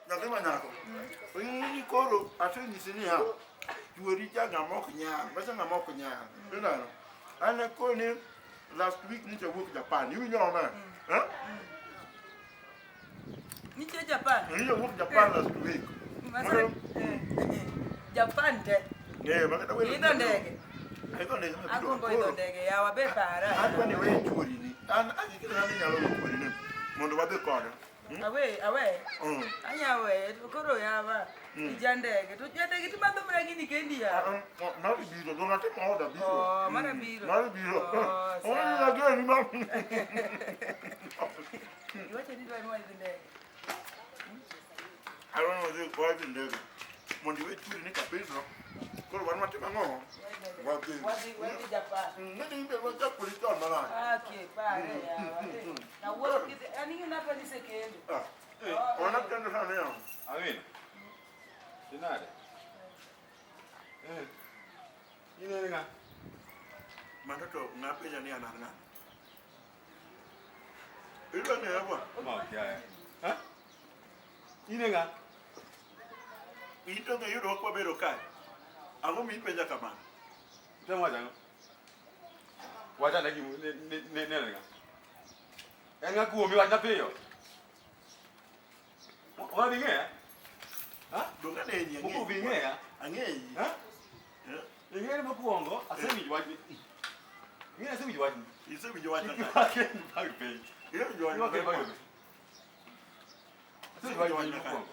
Nasema nako. Ni koro atuni sini ha. Tuori jaga mok nya, basa na mok nya. Ndio. Ana ko ni last week ni to work Japan. You know man. Huh? Ni che Japan. Ni work Japan last week. Japan de. Bakata wewe. Ito ndege. Iko ndege. Akongo ito ndege ya wabe para. Hata ni wewe tuori ni. Akikira nani nyalo tuori ni. Mondo wabe kodo. Awe. Anya we koro yawa. Ijandege. Tujandege tibando mragini kendi ya. Mari biro, dona te moda biro. Oh, mara biro. Mari biro. Oh, Ona ya gani ma. Yote ndio anwa ndege. I don't know the quite ndege. Mondi we tu ni kapendo. Koro wan matima ngo. Wazi Japan. Nani ndio kwa polisi mara. Okay, pare ya. Na wewe kizi, ani unapa ni sekendo. Ona kando sana yao. Amin. Dinare. Ini nga. Matoto ngapeja ni ananga. Ilo ni hapo. Ma kia. Ha? Ini nga. Ito nge yudo kwa bero kai. Ango mi peja kama. Tama jango. Wacha lagi ne nga. Nga kuomi wacha peyo. Wa binge? Ha? Donga ne nyi. Buku binge ya? Angei. Ha? Binge mokuongo asemi wachi. Binge asemi wachi. Iso bijo wacha. Wake ni bag pay. Iyo bijo wacha. Wake bag. Asemi wachi mokuongo.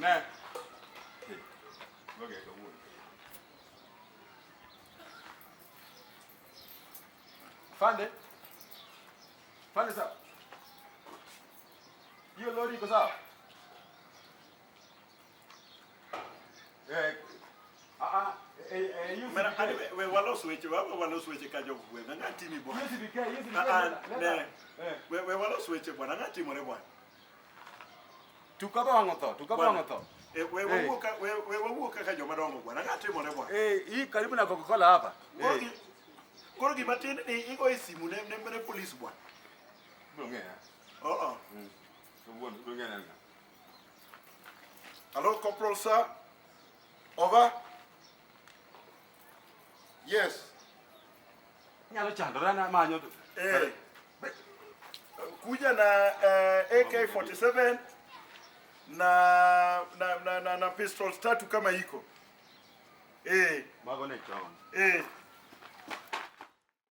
Nè. Okay, go on. Fande sa. Hiyo lori iko sawa? Mera we walo switch kajo we nga timi bo. Yes bika. Ne. We walo switch bwana nga timo le bwana. Tukaba wangoto. We wuka kajo madongo bwana nga timo le bwana. Hii karibu na Coca-Cola hapa. Koro gimatini ni iko isimu ne mbele police bwana. Bongea. Oh. Bongea nani? Hello, Corporal sir. Over. Yes. Nyalo chandora na manyo. Kuja na AK47 na pistols tatu kama iko. Mago ne chon.